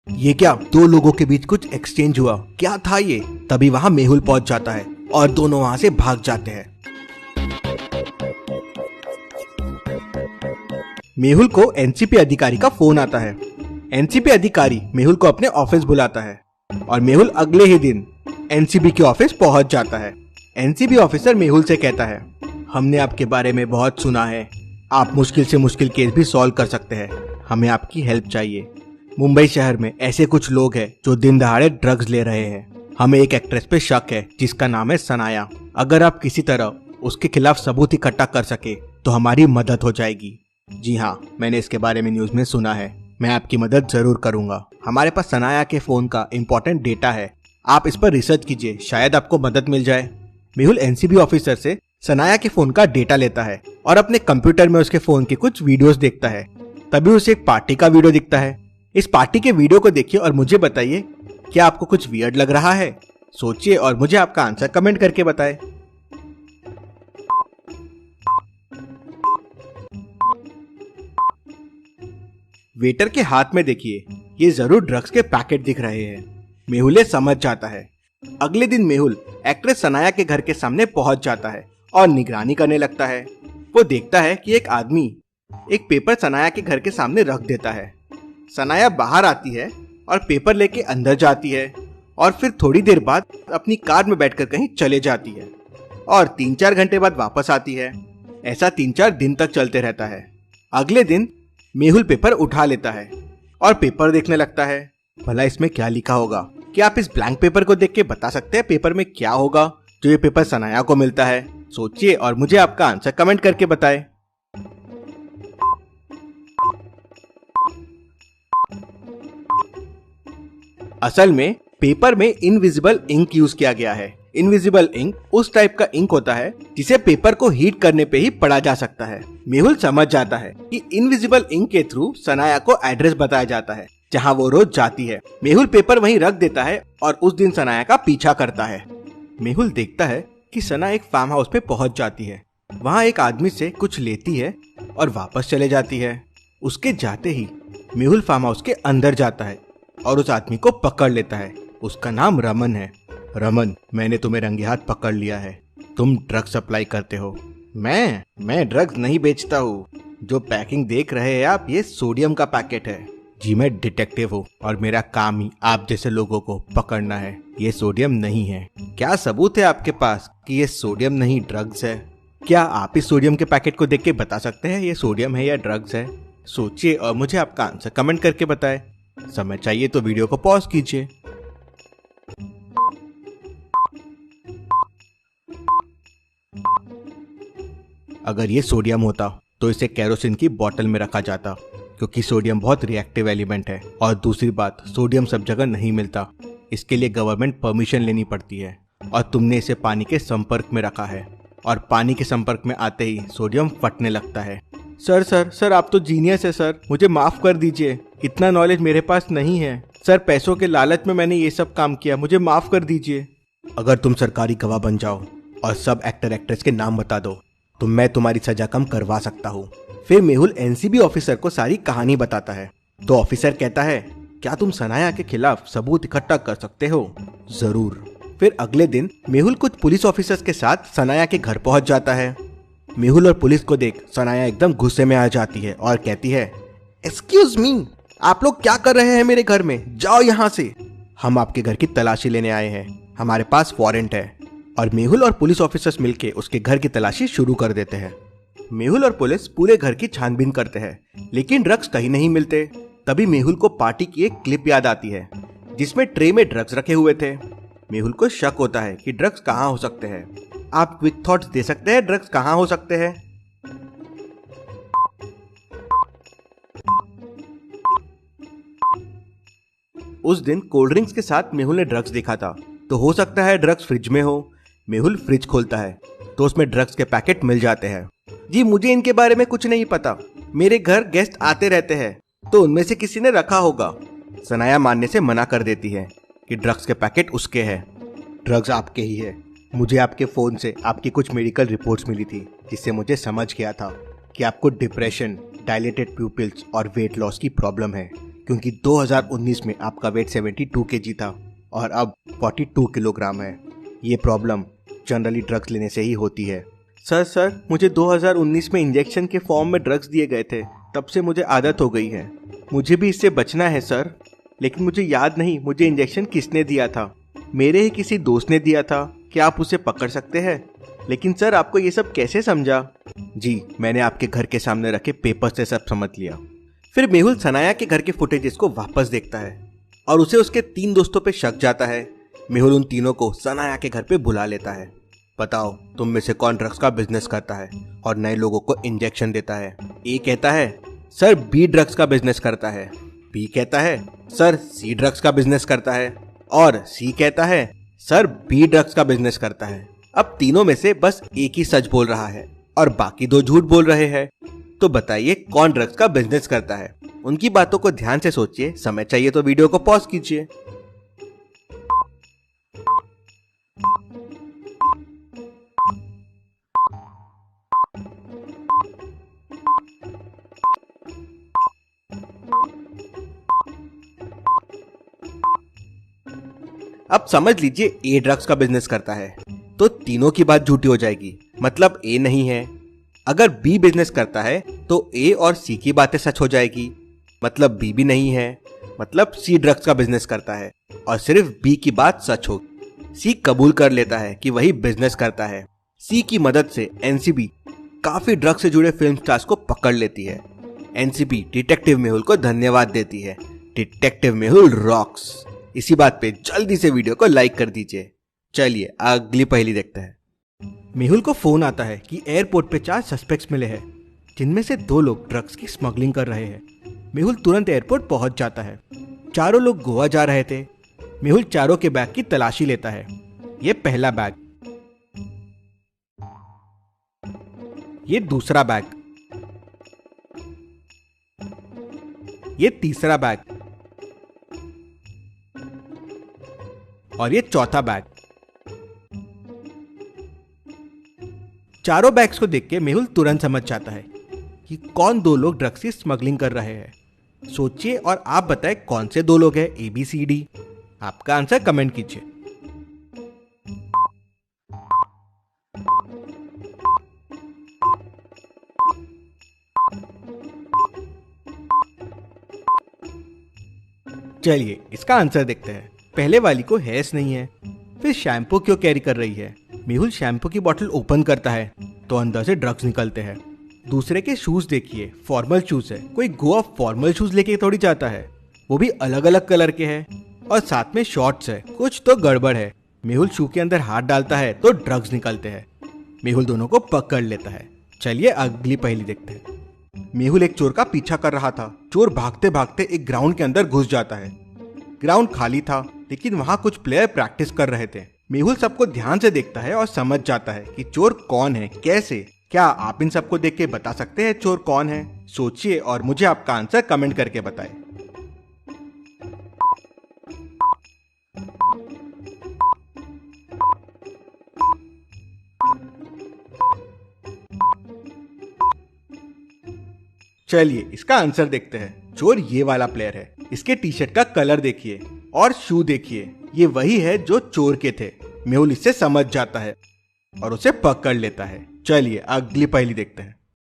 ये क्या, दो लोगों के बीच कुछ एक्सचेंज हुआ, क्या था ये? तभी वहाँ मेहुल पहुंच जाता है और दोनों वहाँ से भाग जाते हैं। मेहुल को एनसीपी अधिकारी का फोन आता है। एनसीपी अधिकारी मेहुल को अपने ऑफिस बुलाता है और मेहुल अगले ही दिन एनसीबी के ऑफिस पहुंच जाता है। एनसीबी ऑफिसर मेहुल से कहता है, हमने आपके बारे में बहुत सुना है, आप मुश्किल से मुश्किल केस भी सॉल्व कर सकते हैं, हमें आपकी हेल्प चाहिए। मुंबई शहर में ऐसे कुछ लोग हैं जो दिन दहाड़े ड्रग्स ले रहे हैं। हमें एक एक्ट्रेस पे शक है जिसका नाम है सनाया। अगर आप किसी तरह उसके खिलाफ सबूत इकट्ठा कर सके तो हमारी मदद हो जाएगी। जी हाँ, मैंने इसके बारे में न्यूज में सुना है, मैं आपकी मदद जरूर करूंगा। हमारे पास सनाया के फोन का इम्पोर्टेंट डेटा है, आप इस पर रिसर्च कीजिए, शायद आपको मदद मिल जाए। मेहुल एनसीबी ऑफिसर से सनाया के फोन का डेटा लेता है और अपने कंप्यूटर में उसके फोन के कुछ वीडियोस देखता है। तभी उसे एक पार्टी का वीडियो दिखता है। इस पार्टी के वीडियो को देखिए और मुझे बताइए, क्या आपको कुछ वियर्ड लग रहा है? सोचिए और मुझे आपका आंसर कमेंट करके बताएं। वेटर के हाथ में देखिए, ये जरूर ड्रग्स के पैकेट दिख रहे हैं। मेहुल समझ जाता है। अगले दिन मेहुल एक्ट्रेस सनाया के घर के सामने पहुंच जाता है और निगरानी करने लगता है। वो देखता है कि एक आदमी एक पेपर सनाया के घर के सामने रख देता है। सनाया बाहर आती है और पेपर लेके अंदर जाती है और फिर थोड़ी देर बाद अपनी कार में बैठकर कहीं चले जाती है और 3-4 घंटे बाद वापस आती है। ऐसा 3-4 दिन तक चलते रहता है। अगले दिन मेहुल पेपर उठा लेता है और पेपर देखने लगता है। भला इसमें क्या लिखा होगा? क्या आप इस ब्लैंक पेपर को देख के बता सकते हैं पेपर में क्या होगा जो ये पेपर सनाया को मिलता है? सोचिए और मुझे आपका आंसर कमेंट करके बताएं। असल में पेपर में इनविजिबल इंक यूज किया गया है। इनविजिबल इंक उस टाइप का इंक होता है जिसे पेपर को हीट करने पे ही पढ़ा जा सकता है। मेहुल समझ जाता है कि इनविजिबल इंक के थ्रू सनाया को एड्रेस बताया जाता है जहां वो रोज जाती है। मेहुल पेपर वहीं रख देता है और उस दिन सनाया का पीछा करता है। मेहुल देखता है कि सना एक फार्म हाउस पे पहुंच जाती है। वहां एक आदमी से कुछ लेती है और वापस चले जाती है। उसके जाते ही मेहुल फार्म हाउस के अंदर जाता है और उस आदमी को पकड़ लेता है। उसका नाम रमन है। रमन, मैंने तुम्हें रंगे हाथ पकड़ लिया है, तुम ड्रग्स सप्लाई करते हो। मैं ड्रग्स नहीं बेचता हूँ। जो पैकिंग देख रहे हैं आप, ये सोडियम का पैकेट है। जी, मैं डिटेक्टिव हूँ और मेरा काम ही आप जैसे लोगों को पकड़ना है। ये सोडियम नहीं है। क्या सबूत है आपके पास कि ये सोडियम नहीं ड्रग्स है? क्या आप इस सोडियम के पैकेट को देख के बता सकते हैं ये सोडियम है या ड्रग्स है? सोचिए और मुझे आपका आंसर कमेंट करके बताएं। समय चाहिए तो वीडियो को पॉज कीजिए। अगर ये सोडियम होता तो इसे केरोसिन की बोतल में रखा जाता, क्योंकि सोडियम बहुत रिएक्टिव एलिमेंट है। और दूसरी बात, सोडियम सब जगह नहीं मिलता, इसके लिए गवर्नमेंट परमिशन लेनी पड़ती है। और तुमने इसे पानी के संपर्क में रखा है और पानी के संपर्क में आते ही सोडियम फटने लगता है। सर आप तो जीनियस है सर, मुझे माफ कर दीजिए, इतना नॉलेज मेरे पास नहीं है सर, पैसों के लालच में मैंने ये सब काम किया, मुझे माफ कर दीजिए। अगर तुम सरकारी गवाह बन जाओ और सब एक्टर एक्ट्रेस के नाम बता दो तो मैं तुम्हारी सजा कम करवा सकता हूँ। फिर मेहुल एनसीबी ऑफिसर को सारी कहानी बताता है। तो ऑफिसर कहता है, क्या तुम सनाया के खिलाफ सबूत इकट्ठा कर सकते हो? जरूर। फिर अगले दिन मेहुल कुछ पुलिस ऑफिसर्स के साथ सनाया के घर पहुंच जाता है। मेहुल और पुलिस को देख सनाया एकदम गुस्से में आ जाती है और कहती है, एक्सक्यूज मी, आप लोग क्या कर रहे हैं मेरे घर में? जाओ यहाँ से। हम आपके घर की तलाशी लेने आए हैं, हमारे पास वारंट है। और मेहुल और पुलिस ऑफिसर्स मिलके उसके घर की तलाशी शुरू कर देते हैं। मेहुल और पुलिस पूरे घर की छानबीन करते हैं, लेकिन ड्रग्स कहीं नहीं मिलते। तभी मेहुल को पार्टी की एक क्लिप याद आती है जिसमें ट्रे में ड्रग्स रखे हुए थे। मेहुल को शक होता है कि ड्रग्स कहाँ हो सकते हैं। आप क्विक थॉट्स दे सकते हैं, ड्रग्स कहाँ हो सकते हैं? उस दिन कोल्ड ड्रिंक्स के साथ मेहुल ने ड्रग्स देखा था, तो हो सकता है ड्रग्स फ्रिज में हो। मेहुल फ्रिज खोलता है तो उसमें ड्रग्स के पैकेट मिल जाते हैं। जी, मुझे इनके बारे में कुछ नहीं पता, मेरे घर गेस्ट आते रहते हैं, तो उनमें से किसी ने रखा होगा। सनाया मानने से मना कर देती है कि ड्रग्स के पैकेट उसके हैं। ड्रग्स आपके ही है। मुझे आपके फोन से आपकी कुछ मेडिकल रिपोर्ट्स मिली थी, जिससे मुझे समझ गया था कि आपको डिप्रेशन, डायलेटेड प्यूपिल्स और वेट लॉस की प्रॉब्लम है। क्योंकि 2019 में आपका वेट 72 kg था और अब 42 किलोग्राम है। ये प्रॉब्लम जनरली ड्रग्स लेने से ही होती है। सर मुझे 2019 में इंजेक्शन के फॉर्म में ड्रग्स दिए गए थे, तब से मुझे आदत हो गई है। मुझे भी इससे बचना है सर, लेकिन मुझे याद नहीं मुझे इंजेक्शन किसने दिया था। मेरे ही किसी दोस्त ने दिया था। क्या आप उसे पकड़ सकते हैं? लेकिन सर आपको ये सब कैसे समझा? जी, मैंने आपके घर के सामने रखे पेपर से सब समझ लिया। फिर मेहुल सनाया के घर के फुटेजेस को वापस देखता है और उसे उसके 3 दोस्तों पे शक जाता है। मेहुल उन तीनों को सनाया के घर पे बुला लेता है। बताओ तुम में से कौन ड्रग्स का बिजनेस करता है और नए लोगों को इंजेक्शन देता है? ए कहता है सर बी ड्रग्स का बिजनेस करता है। बी कहता है सर सी ड्रग्स का बिजनेस करता है। और सी कहता है सर बी ड्रग्स का बिजनेस करता है। अब तीनों में से बस एक ही सच बोल रहा है और बाकी 2 झूठ बोल रहे हैं। तो बताइए कौन ड्रग्स का बिजनेस करता है? उनकी बातों को ध्यान से सोचिए। समय चाहिए तो वीडियो को पॉज कीजिए। अब समझ लीजिए ए ड्रग्स का बिजनेस करता है, तो तीनों की बात झूठी हो जाएगी, मतलब ए नहीं है। अगर बी बिजनेस करता है तो ए और सी की बातें सच हो जाएगी, मतलब बी भी नहीं है, मतलब सी ड्रग्स का बिजनेस करता है और सिर्फ बी की बात सच होगी। सी कबूल कर लेता है कि वही बिजनेस करता है। सी की मदद से एनसीबी काफी ड्रग्स से जुड़े फिल्म स्टार्स को पकड़ लेती है। एनसीबी डिटेक्टिव मेहुल को धन्यवाद देती है। Detective Mehul rocks. इसी बात पे जल्दी से वीडियो को लाइक कर दीजिए। चलिए अगली पहेली देखते हैं। मेहुल को फोन आता है कि एयरपोर्ट पे 4 सस्पेक्ट्स मिले हैं, जिनमें से 2 लोग ड्रग्स की स्मगलिंग कर रहे हैं। मेहुल तुरंत एयरपोर्ट पहुंच जाता है। चारों लोग गोवा जा रहे थे। मेहुल चारों के बैग की तलाशी लेता है। ये पहला बैग, ये दूसरा बैग, ये तीसरा बैग और ये चौथा बैग। चारों बैग्स को देख के मेहुल तुरंत समझ जाता है कि कौन 2 लोग ड्रग्स की स्मगलिंग कर रहे हैं। सोचिए और आप बताएं कौन से 2 लोग हैं, ए बी सी डी। आपका आंसर कमेंट कीजिए। चलिए इसका आंसर देखते हैं। पहले वाली को हेयर्स नहीं है, फिर शैम्पू क्यों कैरी कर रही है? मेहुल शैम्पू की बोतल ओपन करता है तो अंदर से ड्रग्स निकलते हैं। दूसरे के शूज देखिए, फॉर्मल शूज है। कोई गोवा फॉर्मल शूज लेके थोड़ी जाता है, वो भी अलग अलग कलर के हैं और साथ में शॉर्ट्स है। कुछ तो गड़बड़ है। मेहुल शू के अंदर हाथ डालता है तो ड्रग्स निकलते हैं। मेहुल दोनों को पकड़ लेता है। चलिए अगली पहेली देखते हैं। मेहुल एक चोर का पीछा कर रहा था। चोर भागते भागते एक ग्राउंड के अंदर घुस जाता है। ग्राउंड खाली था, लेकिन वहां कुछ प्लेयर प्रैक्टिस कर रहे थे। मेहुल सबको ध्यान से देखता है और समझ जाता है कि चोर कौन है, कैसे। क्या आप इन सबको देख के बता सकते हैं चोर कौन है? सोचिए और मुझे आपका आंसर कमेंट करके बताएं। चलिए इसका आंसर देखते हैं। चोर ये वाला प्लेयर है। इसके टी शर्ट का कलर देखिए और शू देखिए, ये वही है जो चोर के थे। मेहुल इससे समझ जाता है और उसे पकड़ लेता है। चलिए अगली पहेली देखते हैं।